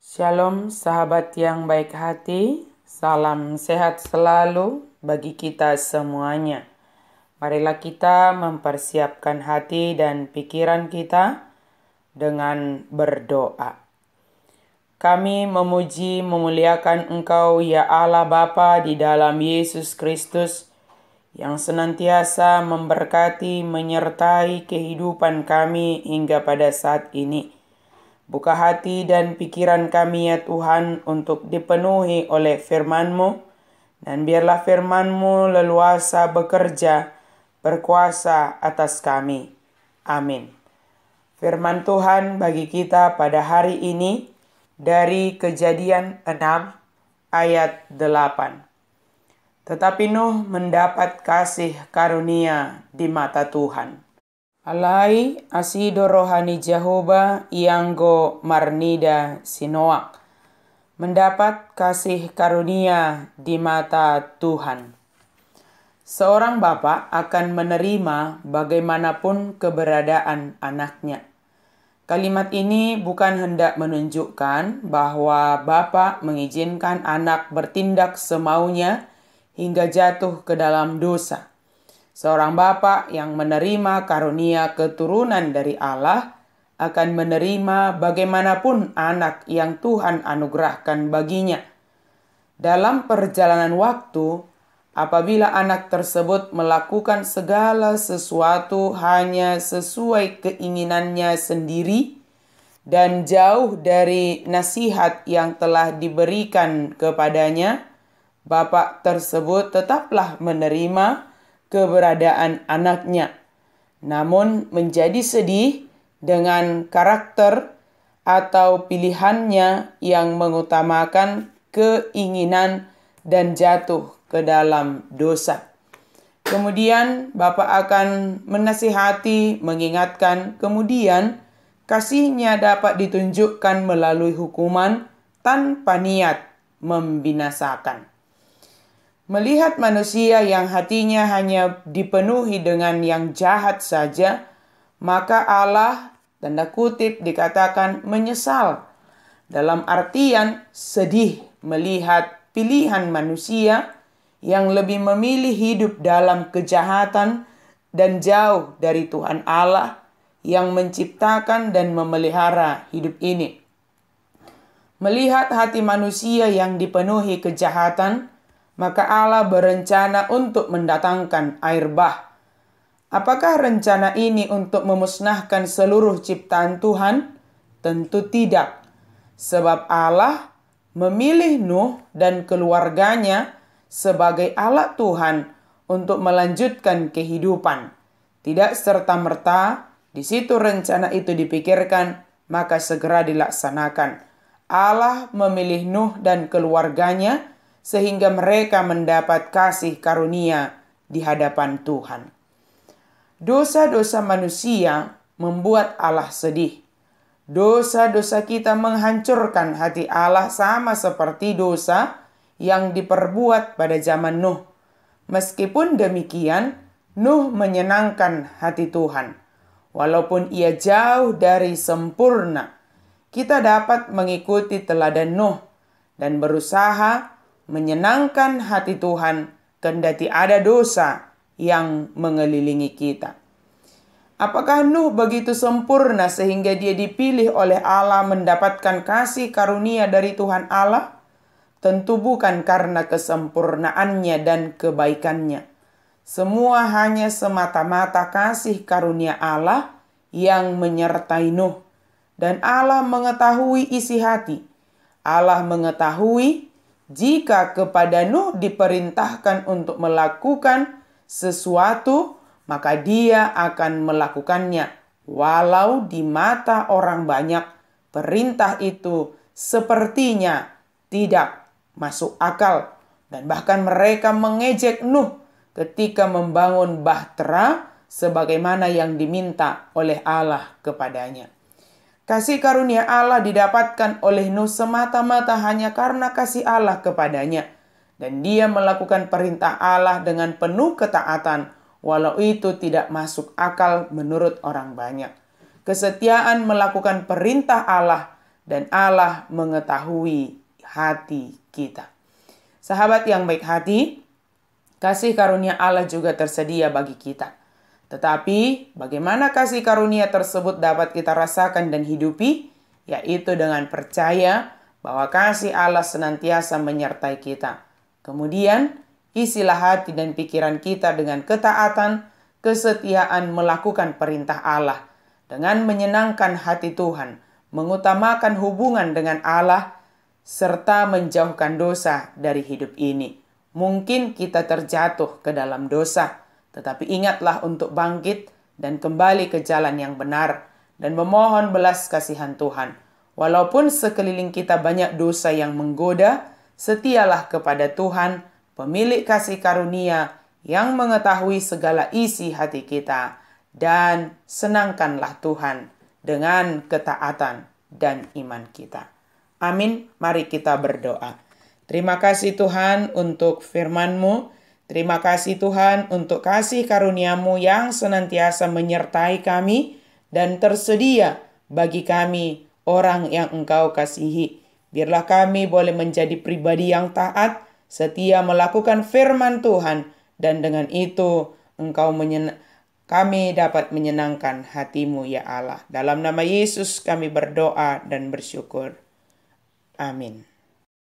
Shalom sahabat yang baik hati, salam sehat selalu bagi kita semuanya. Marilah kita mempersiapkan hati dan pikiran kita dengan berdoa. Kami memuji memuliakan Engkau ya Allah Bapa di dalam Yesus Kristus yang senantiasa memberkati menyertai kehidupan kami hingga pada saat ini. Buka hati dan pikiran kami ya Tuhan untuk dipenuhi oleh firman-Mu. Dan biarlah firman-Mu leluasa bekerja, berkuasa atas kami. Amin. Firman Tuhan bagi kita pada hari ini dari Kejadian 6 ayat 8. Tetapi Nuh mendapat kasih karunia di mata Tuhan. Alai asido rohani Jehovah ianggo marnida sinoak. Mendapat kasih karunia di mata Tuhan. Seorang bapak akan menerima bagaimanapun keberadaan anaknya. Kalimat ini bukan hendak menunjukkan bahwa bapak mengizinkan anak bertindak semaunya hingga jatuh ke dalam dosa. Seorang bapak yang menerima karunia keturunan dari Allah akan menerima bagaimanapun anak yang Tuhan anugerahkan baginya. Dalam perjalanan waktu, apabila anak tersebut melakukan segala sesuatu hanya sesuai keinginannya sendiri dan jauh dari nasihat yang telah diberikan kepadanya, bapak tersebut tetaplah menerima keberadaan anaknya, namun menjadi sedih dengan karakter atau pilihannya yang mengutamakan keinginan dan jatuh ke dalam dosa. Kemudian bapak akan menasihati, mengingatkan, kemudian kasihnya dapat ditunjukkan melalui hukuman tanpa niat membinasakan. Melihat manusia yang hatinya hanya dipenuhi dengan yang jahat saja, maka Allah, tanda kutip, dikatakan menyesal. Dalam artian sedih melihat pilihan manusia yang lebih memilih hidup dalam kejahatan dan jauh dari Tuhan Allah yang menciptakan dan memelihara hidup ini. Melihat hati manusia yang dipenuhi kejahatan, maka Allah berencana untuk mendatangkan air bah. Apakah rencana ini untuk memusnahkan seluruh ciptaan Tuhan? Tentu tidak. Sebab Allah memilih Nuh dan keluarganya sebagai alat Tuhan untuk melanjutkan kehidupan. Tidak serta-merta di situ rencana itu dipikirkan, maka segera dilaksanakan. Allah memilih Nuh dan keluarganya sehingga mereka mendapat kasih karunia di hadapan Tuhan. Dosa-dosa manusia membuat Allah sedih. Dosa-dosa kita menghancurkan hati Allah sama seperti dosa yang diperbuat pada zaman Nuh. Meskipun demikian, Nuh menyenangkan hati Tuhan. Walaupun ia jauh dari sempurna, kita dapat mengikuti teladan Nuh dan berusaha menyenangkan hati Tuhan kendati ada dosa yang mengelilingi kita. Apakah Nuh begitu sempurna sehingga dia dipilih oleh Allah mendapatkan kasih karunia dari Tuhan Allah? Tentu bukan karena kesempurnaannya dan kebaikannya. Semua hanya semata-mata kasih karunia Allah yang menyertai Nuh. Dan Allah mengetahui isi hati. Allah mengetahui jika kepada Nuh diperintahkan untuk melakukan sesuatu, maka dia akan melakukannya. Walau di mata orang banyak, perintah itu sepertinya tidak masuk akal. Dan bahkan mereka mengejek Nuh ketika membangun bahtera sebagaimana yang diminta oleh Allah kepadanya. Kasih karunia Allah didapatkan oleh Nuh semata-mata hanya karena kasih Allah kepadanya. Dan dia melakukan perintah Allah dengan penuh ketaatan, walau itu tidak masuk akal menurut orang banyak. Kesetiaan melakukan perintah Allah dan Allah mengetahui hati kita. Sahabat yang baik hati, kasih karunia Allah juga tersedia bagi kita. Tetapi bagaimana kasih karunia tersebut dapat kita rasakan dan hidupi? Yaitu dengan percaya bahwa kasih Allah senantiasa menyertai kita. Kemudian, isilah hati dan pikiran kita dengan ketaatan, kesetiaan melakukan perintah Allah, dengan menyenangkan hati Tuhan, mengutamakan hubungan dengan Allah, serta menjauhkan dosa dari hidup ini. Mungkin kita terjatuh ke dalam dosa, tetapi ingatlah untuk bangkit dan kembali ke jalan yang benar dan memohon belas kasihan Tuhan. Walaupun sekeliling kita banyak dosa yang menggoda, setialah kepada Tuhan, pemilik kasih karunia yang mengetahui segala isi hati kita, dan senangkanlah Tuhan dengan ketaatan dan iman kita. Amin. Mari kita berdoa. Terima kasih Tuhan untuk firman-Mu. Terima kasih Tuhan untuk kasih karunia-Mu yang senantiasa menyertai kami dan tersedia bagi kami orang yang Engkau kasihi. Biarlah kami boleh menjadi pribadi yang taat, setia melakukan firman Tuhan, dan dengan itu kami dapat menyenangkan hati-Mu ya Allah. Dalam nama Yesus kami berdoa dan bersyukur. Amin.